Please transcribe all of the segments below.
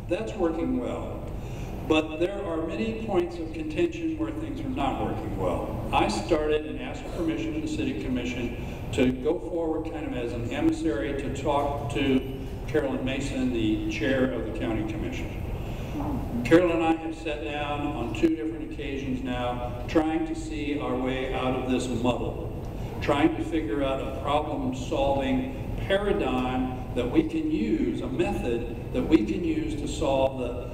That's working well. But there are many points of contention where things are not working well. I started and asked permission to the City Commission to go forward kind of as an emissary to talk to Carolyn Mason, the chair of the County Commission. Carol and I have sat down on 2 different occasions now, trying to see our way out of this muddle, trying to figure out a problem-solving paradigm that we can use, a method that we can use to solve the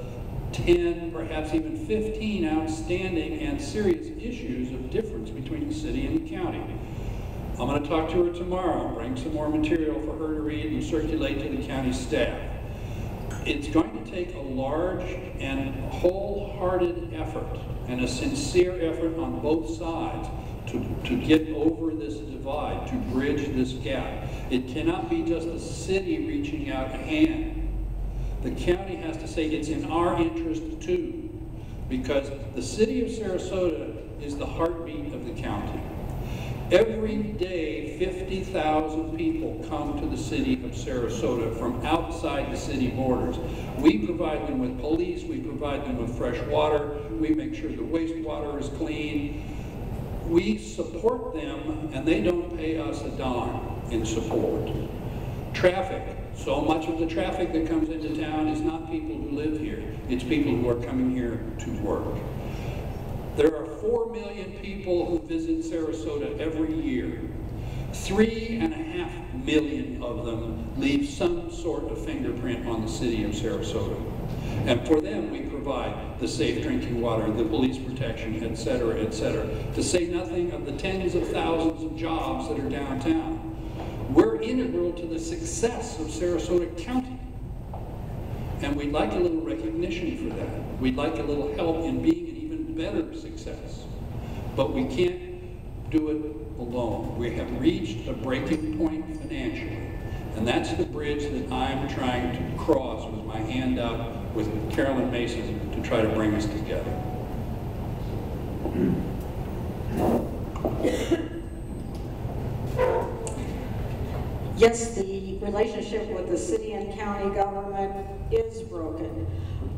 10, perhaps even 15 outstanding and serious issues of difference between the city and the county. I'm going to talk to her tomorrow, bring some more material for her to read and circulate to the county staff. It's going to take a large and wholehearted effort and a sincere effort on both sides to get over this divide, to bridge this gap. It cannot be just the city reaching out a hand. The county has to say it's in our interest too, because the city of Sarasota is the heartbeat of the county. Every day, 50,000 people come to the city of Sarasota from outside the city borders. We provide them with police, we provide them with fresh water, we make sure the wastewater is clean. We support them, and they don't pay us a dime in support. Traffic. So much of the traffic that comes into town is not people who live here. It's people who are coming here to work. There are 4 million people who visit Sarasota every year. 3.5 million of them leave some sort of fingerprint on the city of Sarasota. And for them, we provide the safe drinking water, the police protection, et cetera, to say nothing of the tens of thousands of jobs that are downtown. We're integral to the success of Sarasota County. And we'd like a little recognition for that. We'd like a little help in being an even better success. But we can't do it alone. We have reached a breaking point financially. And that's the bridge that I'm trying to cross with my hand out with Carolyn Mason to try to bring us together. Yes, the relationship with the city and county government is broken.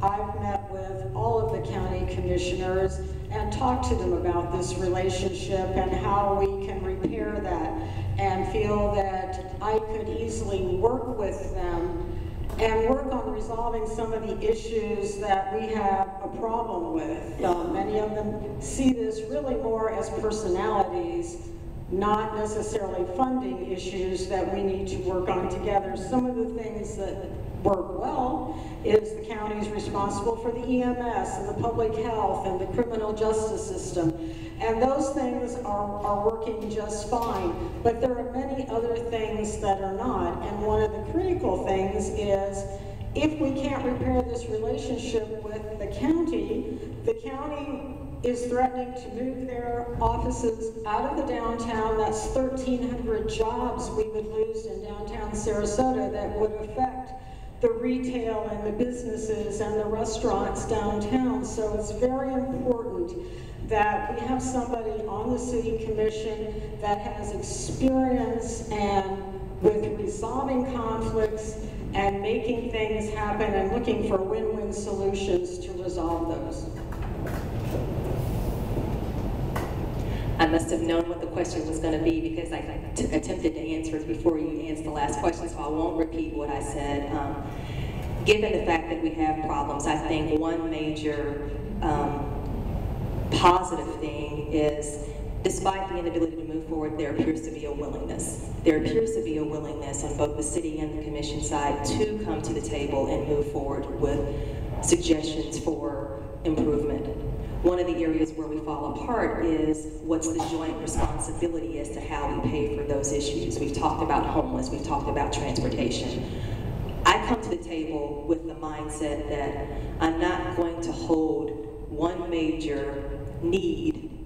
I've met with all of the county commissioners and talked to them about this relationship and how we can repair that, and feel that I could easily work with them and work on resolving some of the issues that we have a problem with. Many of them see this really more as personalities, not necessarily funding issues that we need to work on together. Some of the things that work well is the county's responsible for the EMS and the public health and the criminal justice system. And those things are working just fine. But there are many other things that are not. And one of the critical things is, if we can't repair this relationship with the county is threatening to move their offices out of the downtown. That's 1,300 jobs we would lose in downtown Sarasota that would affect the retail and the businesses and the restaurants downtown. So it's very important that we have somebody on the city commission that has experience and with resolving conflicts and making things happen and looking for win-win solutions to resolve those. I must have known what the question was going to be because I attempted to answer it before you answered the last question, so I won't repeat what I said. Given the fact that we have problems, I think one major positive thing is, despite the inability to move forward, there appears to be a willingness. There appears to be a willingness on both the city and the commission side to come to the table and move forward with suggestions for improvement. One of the areas where we fall apart is what's the joint responsibility as to how we pay for those issues. We've talked about homeless, we've talked about transportation. I come to the table with the mindset that I'm not going to hold one major need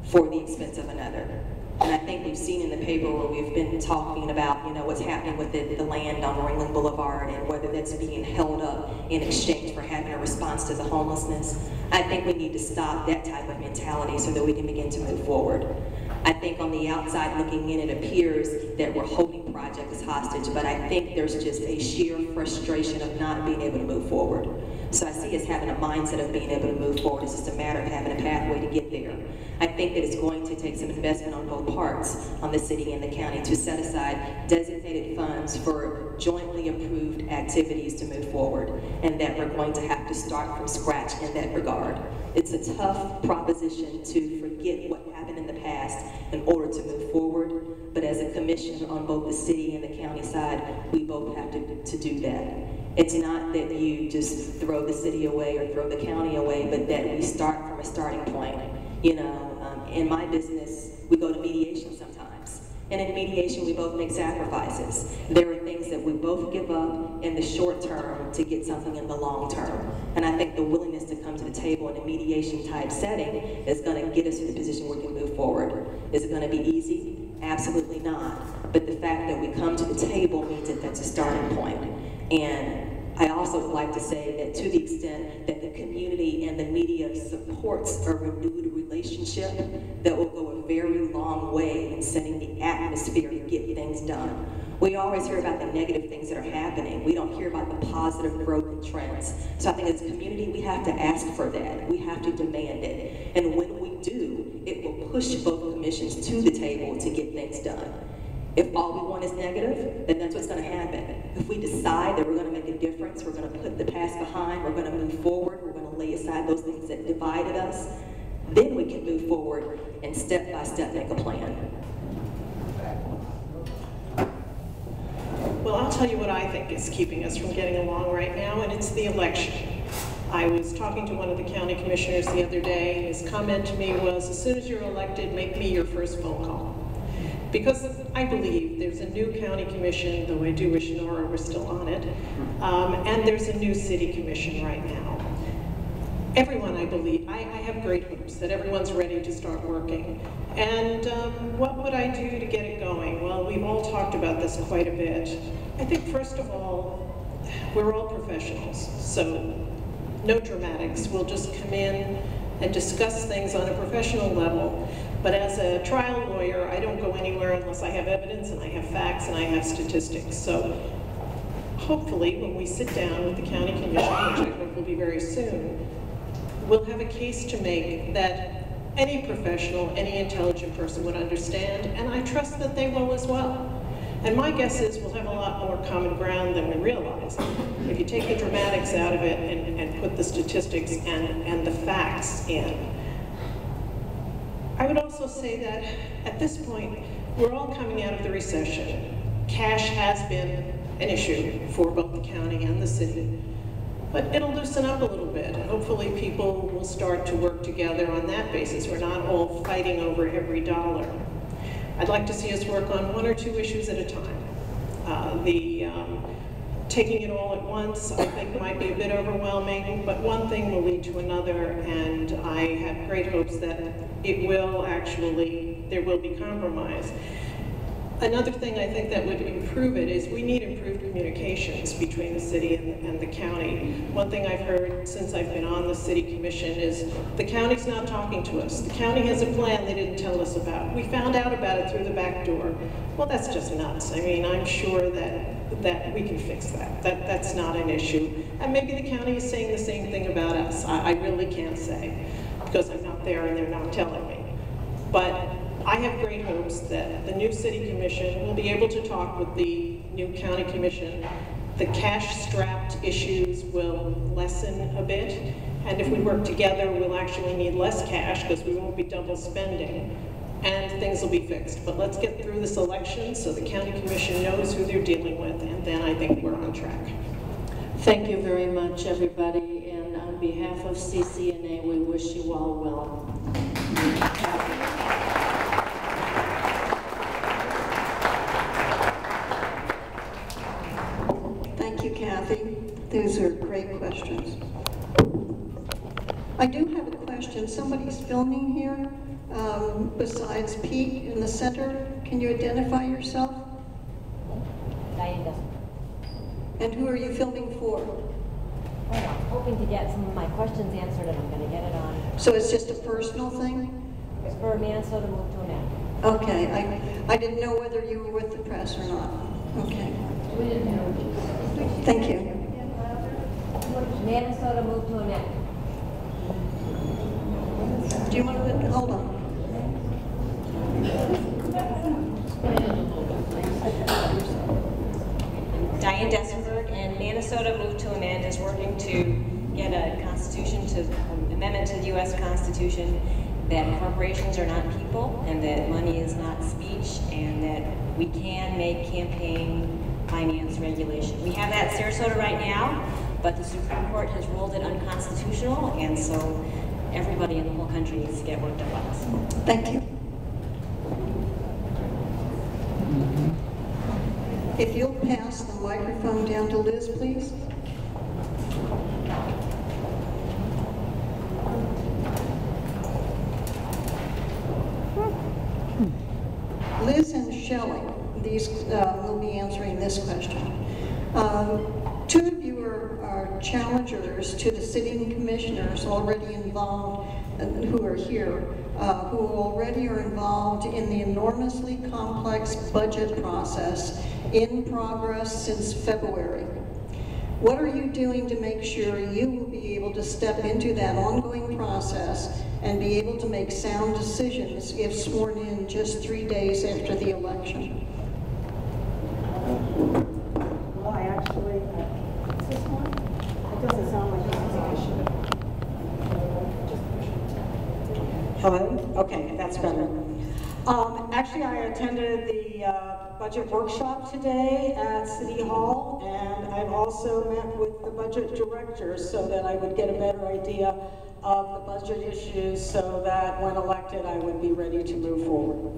for the expense of another. And I think we've seen in the paper where we've been talking about, what's happening with the land on Ringling Boulevard and whether that's being held up in exchange for having a response to the homelessness. I think we need to stop that type of mentality so that we can begin to move forward. I think on the outside looking in, it appears that we're holding projects hostage, but I think there's just a sheer frustration of not being able to move forward. So I see us having a mindset of being able to move forward. It's just a matter of having a pathway to get there. I think that it's going to take some investment on both parts, on the city and the county, to set aside designated funds for jointly approved activities to move forward, and that we're going to have to start from scratch in that regard. It's a tough proposition to forget what happened in the past in order to move forward, but as a commission on both the city and the county side, we both have to do that. It's not that you just throw the city away or throw the county away, but that we start from a starting point. You know, in my business, we go to mediation sometimes. And in mediation, we both make sacrifices. There are things that we both give up in the short term to get something in the long term. And I think the willingness to come to the table in a mediation type setting is going to get us to the position where we can move forward. Is it going to be easy? Absolutely not. But the fact that we come to the table means that that's a starting point. And I also would like to say that to the extent that the community and the media supports a renewed relationship, that will go a very long way in setting the atmosphere to get things done. We always hear about the negative things that are happening. We don't hear about the positive growth and trends. So I think as a community, we have to ask for that. We have to demand it. And when we do, it will push both commissions to the table to get things done. If all we want is negative, then that's what's going to happen. If we decide that we're going to make a difference, we're going to put the past behind, we're going to move forward, we're going to lay aside those things that divided us, then we can move forward and step by step make a plan. Well, I'll tell you what I think is keeping us from getting along right now, and it's the election. I was talking to one of the county commissioners the other day, and his comment to me was, as soon as you're elected, make me your first phone call. Because I believe there's a new county commission, though I do wish Nora were still on it, and there's a new city commission right now. Everyone, I believe, I have great hopes that everyone's ready to start working. And what would I do to get it going? Well, we've all talked about this quite a bit. I think, first of all, we're all professionals, so no dramatics. We'll just come in and discuss things on a professional level. But as a trial lawyer, I don't go anywhere unless I have evidence and I have facts and I have statistics. So hopefully when we sit down with the county commission, which I hope will be very soon, we'll have a case to make that any professional, any intelligent person would understand, and I trust that they will as well. And my guess is we'll have a lot more common ground than we realize. If you take the dramatics out of it and put the statistics and the facts in. I would also say that at this point, we're all coming out of the recession. Cash has been an issue for both the county and the city, but it'll loosen up a little bit. And hopefully people will start to work together on that basis. We're not all fighting over every dollar. I'd like to see us work on one or two issues at a time. Taking it all at once, I think, might be a bit overwhelming, but one thing will lead to another, and I have great hopes that it will actually, there will be compromise. Another thing I think that would improve it is we need improved communications between the city and the county. One thing I've heard since I've been on the city commission is the county's not talking to us. The county has a plan they didn't tell us about. We found out about it through the back door. Well, that's just nuts. I mean, I'm sure that we can fix that. That's not an issue. And maybe the county is saying the same thing about us. I really can't say because I'm not there and they're not telling me. But I have great hopes that the new city commission will be able to talk with the new county commission. The cash-strapped issues will lessen a bit, and if we work together, we'll actually need less cash because we won't be double spending, and things will be fixed. But let's get through this election so the county commission knows who they're dealing with, and then I think we're on track. Thank you very much, everybody, and on behalf of CCNA, we wish you all well. Kathy, these are great questions. I do have a question. Somebody's filming here besides Pete in the center. Can you identify yourself? Diane. And who are you filming for? Well, I'm hoping to get some of my questions answered and I'm going to get it on. So it's just a personal thing? It's for Minnesota Move to America. Okay, I didn't know whether you were with the press or not. Okay. Thank you. Minnesota moved to amend. Do you want to, hold on. Diane Dessenberg, and Minnesota moved to amend is working to get a constitution to amendment to the U.S. Constitution that corporations are not people and that money is not speech and that we can make campaign finance regulation. We have that in Sarasota right now, but the Supreme Court has ruled it unconstitutional, and so everybody in the whole country needs to get worked up on this. Thank you. If you'll pass the microphone down to Liz, please. Liz and Shelley, these will be answering this question. Two of you are challengers to the sitting commissioners already involved, who are here, who already are involved in the enormously complex budget process in progress since February. What are you doing to make sure you will be able to step into that ongoing process and be able to make sound decisions if sworn in just 3 days after the election? Well, I actually, is this one? It doesn't sound like it's hello? Okay, that's better. Actually, I attended the budget workshop today at City Hall, and I've also met with the budget director so that I would get a better idea of the budget issues so that when elected, I would be ready to move forward.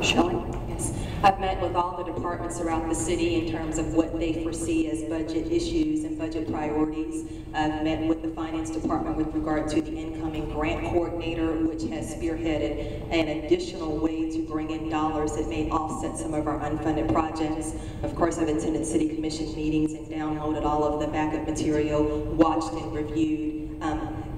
Shelley? Yes. I've met with all the departments throughout the city in terms of what they foresee as budget issues and budget priorities. I've met with the finance department with regard to the incoming grant coordinator, which has spearheaded an additional way to bring in dollars that may offset some of our unfunded projects. Of course, I've attended city commission meetings and downloaded all of the backup material, watched and reviewed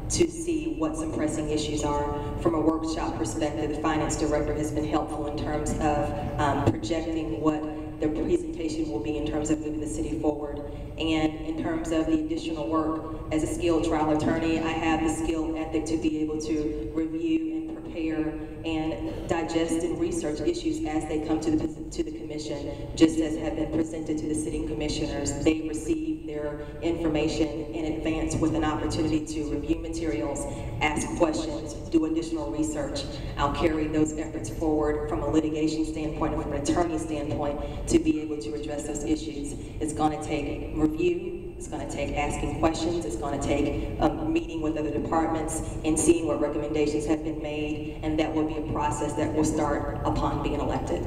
to see what some pressing issues are. From a workshop perspective, the finance director has been helpful in terms of projecting what the presentation will be in terms of moving the city forward. And in terms of the additional work, as a skilled trial attorney, I have the skill ethic to be able to review and prepare and digest and research issues as they come to the commission, just as have been presented to the sitting commissioners. They receive their information in advance with an opportunity to review materials, ask questions, do additional research. I'll carry those efforts forward from a litigation standpoint and from an attorney standpoint to be able to address those issues. It's going to take review, it's going to take asking questions, it's going to take meeting with other departments and seeing what recommendations have been made, and that will be a process that will start upon being elected.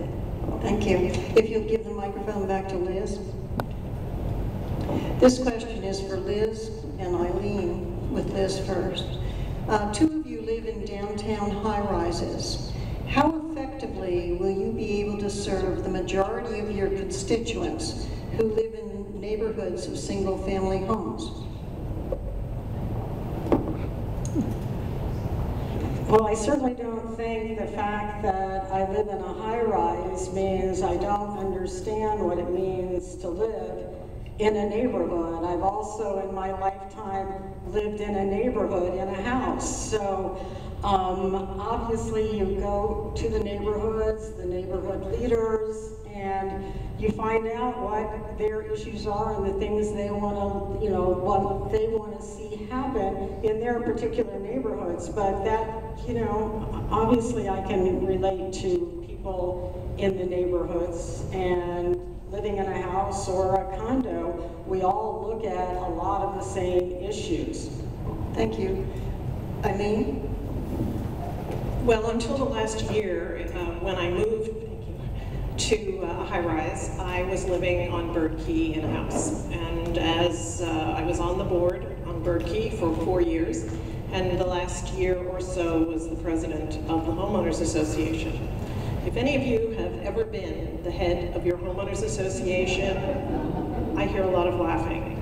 Thank you. If you'll give the microphone back to Liz. This question is for Liz and Eileen, with Liz first. Two of you live in downtown high-rises. How effectively will you be able to serve the majority of your constituents who live in neighborhoods of single-family homes? Well, I certainly don't think the fact that I live in a high-rise means I don't understand what it means to live in a neighborhood. I've also, in my lifetime, lived in a neighborhood, in a house. So, obviously, you go to the neighborhoods, the neighborhood leaders, and you find out what their issues are and the things they want to, what they want to see happen in their particular neighborhoods. But that, obviously I can relate to people in the neighborhoods, and living in a house or a condo, we all look at a lot of the same issues. Thank you. Eileen? Well, until the last year, when I moved to a high-rise, I was living on Bird Key in a house. And as I was on the board on Bird Key for 4 years, and the last year or so was the president of the Homeowners Association. If any of you have ever been the head of your homeowners association, I hear a lot of laughing.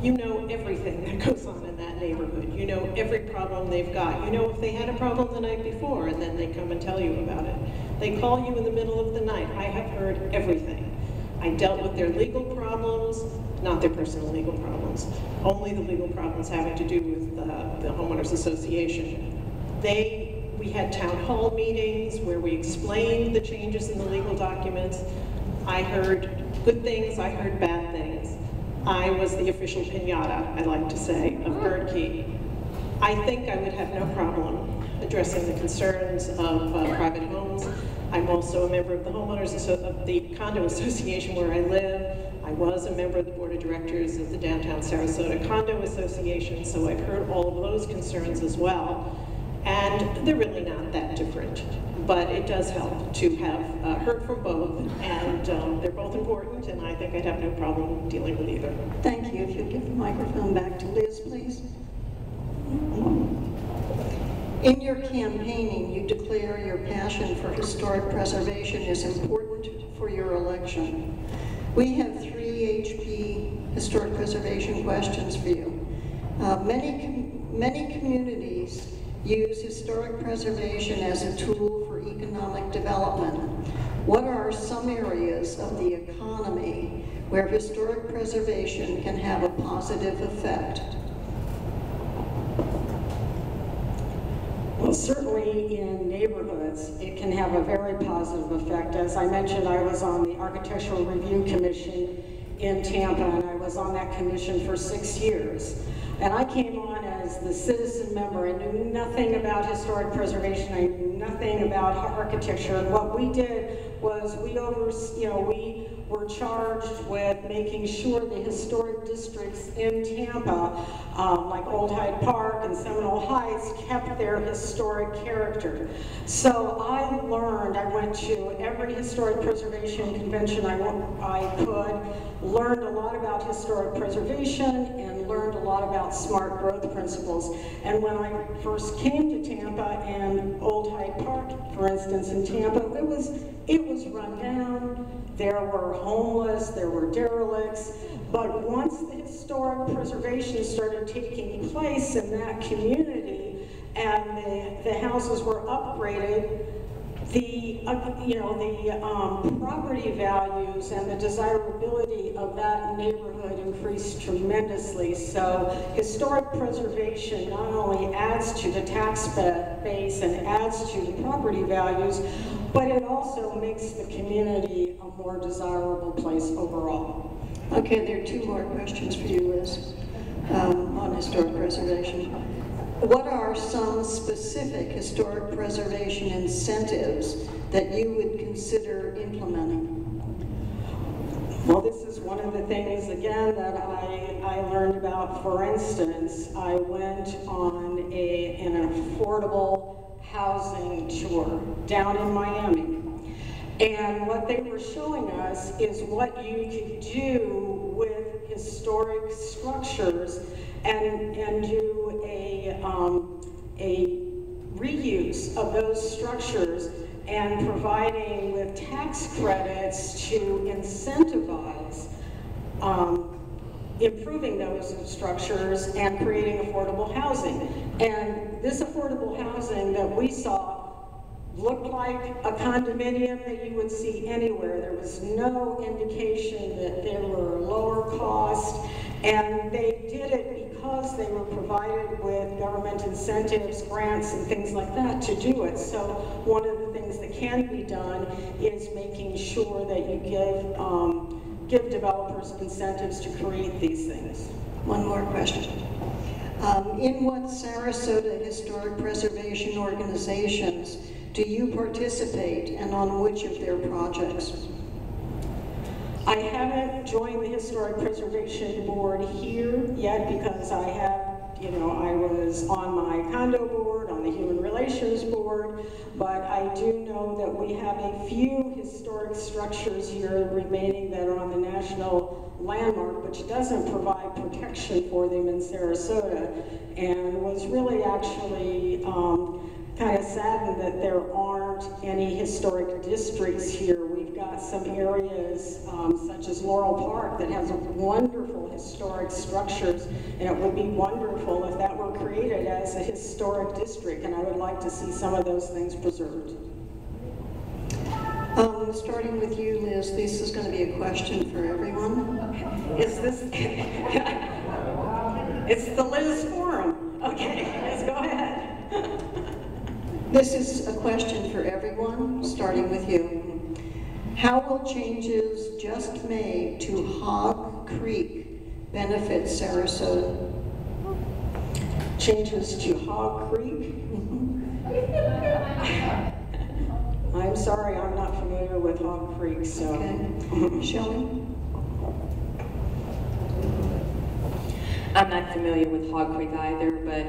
you know everything that goes on in that neighborhood. You know every problem they've got. You know if they had a problem the night before, and then they come and tell you about it. They call you in the middle of the night. I have heard everything. I dealt with their legal problems, not their personal legal problems, only the legal problems having to do with the homeowners association. We had town hall meetings where we explained the changes in the legal documents. I heard good things, I heard bad things. I was the official piñata, I like to say, of Birdkey. I think I would have no problem addressing the concerns of private homes. I'm also a member of the of the condo association where I live. I was a member of the board of directors of the Downtown Sarasota Condo Association, so I've heard all of those concerns as well. And they're really not that different, but it does help to have heard from both, and they're both important, and I think I'd have no problem dealing with either. Thank you. If you'll give the microphone back to Liz, please. In your campaigning, you declare your passion for historic preservation is important for your election. We have 3 HP historic preservation questions for you. Many communities use historic preservation as a tool for economic development. What are some areas of the economy where historic preservation can have a positive effect? Well, certainly in neighborhoods, it can have a very positive effect. As I mentioned, I was on the Architectural Review Commission in Tampa, and I was on that commission for 6 years. And I came on as the citizen member. I knew nothing about historic preservation. I knew nothing about architecture. And what we did was we were charged with making sure the historic districts in Tampa, like Old Hyde Park and Seminole Heights, kept their historic character. So I went to every historic preservation convention I could, learned a lot about historic preservation, and learned a lot about smart growth principles. And when I first came to Tampa, and Old Hyde Park, for instance, in Tampa, it was run down. There were homeless, there were derelicts, but once the historic preservation started taking place in that community and the houses were upgraded, the property values and the desirability of that neighborhood increased tremendously. So historic preservation not only adds to the tax base and adds to the property values, but it also makes the community a more desirable place overall. Okay, there are 2 more questions for you, Liz, on historic preservation. What are some specific historic preservation incentives that you would consider implementing? Well, this is one of the things, again, that I learned about. For instance, I went on an affordable housing tour down in Miami. And what they were showing us is what you could do with historic structures and do a reuse of those structures and providing with tax credits to incentivize improving those structures and creating affordable housing. And this affordable housing that we saw looked like a condominium that you would see anywhere. There was no indication that there were lower cost, and they did it because they were provided with government incentives, grants, and things like that to do it. So one of the things that can be done is making sure that you give developers incentives to create these things. One more question. In what Sarasota historic preservation organizations do you participate, and on which of their projects? I haven't joined the Historic Preservation Board here yet because I was on my condo board, on the Human Relations Board, but I do know that we have a few historic structures here remaining that are on the National Landmark, which doesn't provide protection for them in Sarasota, and was really actually kind of saddened that there aren't any historic districts here. We've got some areas such as Laurel Park that has wonderful historic structures, and it would be wonderful if that were created as a historic district, and I would like to see some of those things preserved. Starting with you, Liz, this is going to be a question for everyone. Is this, it's the Liz Forum. Okay, Liz, go ahead. This is a question for everyone, starting with you. How will changes just made to Hog Creek benefit Sarasota? Changes to Hog Creek? I'm sorry, I'm not familiar with Hog Creek, so. Okay. Shelley? I'm not familiar with Hog Creek either, but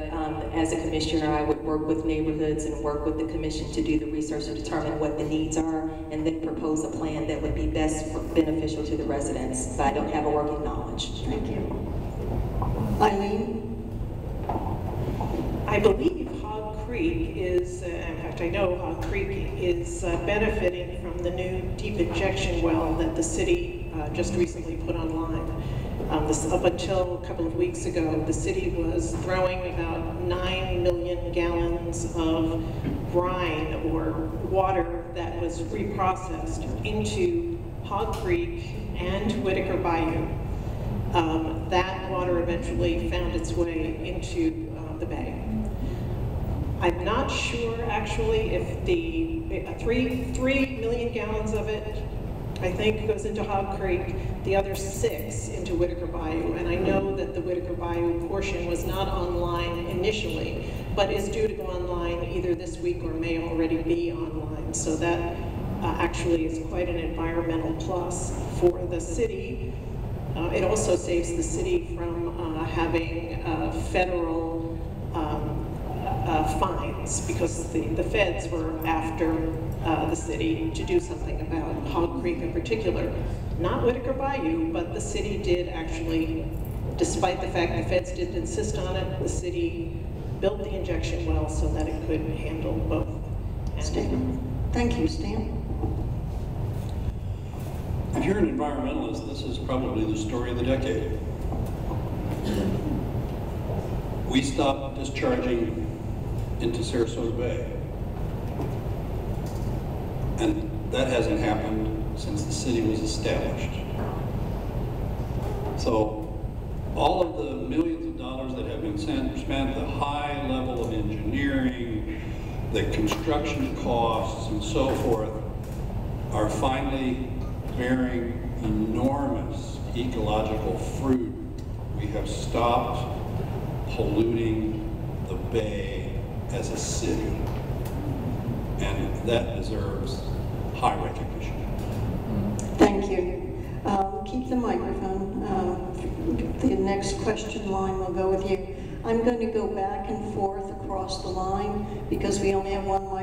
as a commissioner, I would work with neighborhoods and work with the commission to do the research to determine what the needs are and then propose a plan that would be best beneficial to the residents, but I don't have a working knowledge. Thank you. Eileen? I believe Hog Creek is, in fact I know Hog Creek is benefiting from the new deep injection well that the city just recently put online. Up until a couple of weeks ago, the city was throwing about 9 million gallons of brine or water that was reprocessed into Hog Creek and Whitaker Bayou. That water eventually found its way into the bay. I'm not sure actually if the 3 million gallons of it, I think, goes into Hog Creek, the other 6 into Whitaker Bayou, and I know that the Whitaker Bayou portion was not online initially, but is due to go online either this week or may already be online, so that actually is quite an environmental plus for the city. It also saves the city from having federal fines, because the feds were after the city to do something about Hog Creek in particular. Not Whitaker Bayou, but the city did actually, despite the fact the feds didn't insist on it, the city built the injection well so that it could handle both. Stan. Thank you, Stan. If you're an environmentalist, this is probably the story of the decade. We stopped discharging into Sarasota Bay. And that hasn't happened since the city was established. So all of the millions of dollars that have been spent, the high level of engineering, the construction costs and so forth, are finally bearing enormous ecological fruit. We have stopped polluting the bay as a city, and that deserves high recognition. Thank you. Keep the microphone. The next question line will go with you. I'm going to go back and forth across the line because we only have one microphone.